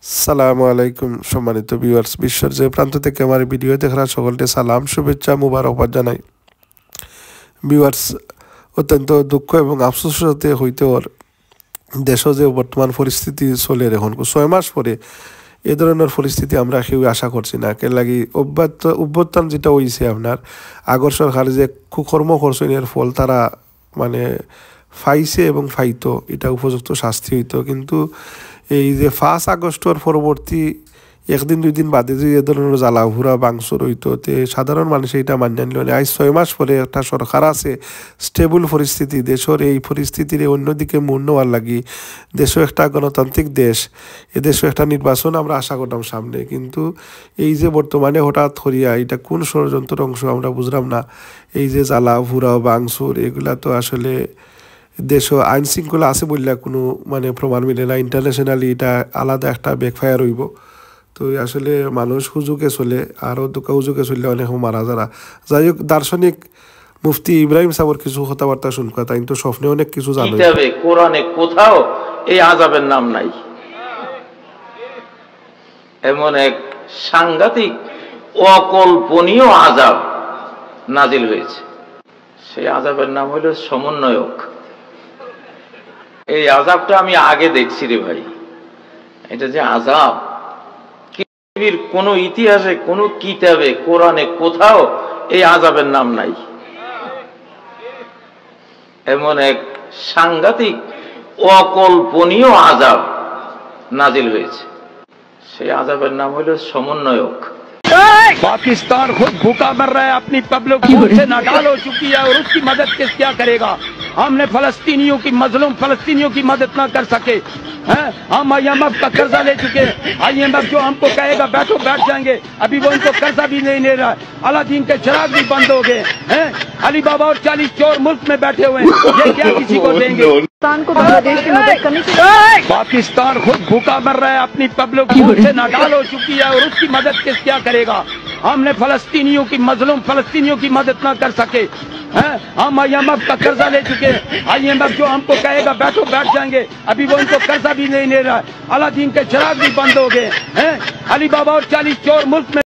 আসসালামু আলাইকুম সম্মানিত ভিউয়ার্স, বিশ্বের যে প্রান্ত থেকে আমার ভিডিও দেখার সকলকে সালাম, শুভেচ্ছা, মুবারকবাদ জানাই। ভিউয়ার্স, অত্যন্ত দুঃখ এবং আফসোসের সাথে হইতে ওর দেশে যে বর্তমান পরিস্থিতি চলে এখন 6 মাস পরে এ ধরনের পরিস্থিতি আমরা কেউ আশা করছি না। কে লাগি অভ্যুত্থান যেটা হয়েছে আপনার আগর সরকার যে কুকর্ম করছেন এর ফল তারা মানে ফাইছে এবং ফাইতো, এটা উপযুক্ত শাস্তি হইতো। কিন্তু এই যে 5 আগস্টর পরবর্তী একদিন 2 দিন বাদে যে এ ধরনের জ্বালাভুরা বাংসুর হইতো, তে সাধারণ মানুষ এইটা মান্য নিল না। আজ 6 মাস পরে একটা সরকার আছে, স্টেবল পরিস্থিতি দেশের, এই পরিস্থিতির অন্যদিকে মোড় নেওয়ার লাগি দেশও একটা গণতান্ত্রিক দেশ, এ দেশও একটা নির্বাচন আমরা আশা করতাম সামনে। কিন্তু এই যে বর্তমানে হঠাৎ করিয়া এটা কোন ষড়যন্ত্রের অংশ আমরা বুঝলাম না। এই যে জ্বালাভুরা বাংসুর এগুলা তো আসলে দেশ আইন শৃঙ্খলা আছে বললে কোনো মানে প্রমাণ মিলে না। ইন্টারন্যাশনালি এটা আলাদা একটা ব্যাকফায়ার হইব। তো আসলে মানুষ হুজুকে চলে, আরও দুঃখ হুজুকে চললে অনেক মারা যারা। যাই হোক, দার্শনিক মুফতি ইব্রাহিম সাহেবের কিছু কথাবার্তা শুনকা, তাই তো স্বপ্নে অনেক কিছু জানো। কোরআনে কোথাও এই আযাবের নাম নাই। এমন এক সাংঘাতিক অকল্পনীয় আযাব নাজিল হয়েছে, সেই আযাবের নাম হলো সমন্বয়ক। এই আযাবটা আমি আগে দেখছি রে ভাই। এটা যে আযাব, পৃথিবীর কোন ইতিহাসে কোন কিতাবে কোরআনে কোথাও এই আযাবের নাম নাই। এমন এক সাংঘাতিক অকল্পনীয় আযাব নাজিল হয়েছে, সেই আযাবের নাম হলো সমন্বয়ক। पाकिस्तान खुद भूखा मर रहा है, अपनी पब्लिक को से ना डालो चुकी है, और उसकी मदद किस क्या करेगा। हमने फलस्तीनियों की मजलूम फलस्तीनियों की मदद ना कर सके हैं। हम IMF का कर्जा ले चुके हैं। IMF जो हमको कहेगा बैठो बैठ जाएंगे, अभी वो उनको कर्जा भी नहीं ले रहा है। अलादीन के चिराग भी बंद हो गए हैं। अली बाबा और 40 चोर मुल्क में बैठे हुए हैं, ये क्या किसी को देंगे। पाकिस्तान को बांग्लादेश की मदद करनी चाहिए। पाकिस्तान खुद भूखा मर रहा है, अपनी पब्लिक को से ना डालो चुकी है, और उसकी मदद किस क्या करेगा। हमने फलस्तीनियों की मजलूम फलस्तीनियों की मदद ना कर सके हैं। हम IMF का कर्जा ले चुके हैं। IMF जो हमको कहेगा बैठो बैठ जाएंगे, अभी वो उनको कर्जा भी नहीं ले रहा है। अलादीन के चिराग भी बंद हो गए हैं। अली बाबा और 40 चोर मुल्क में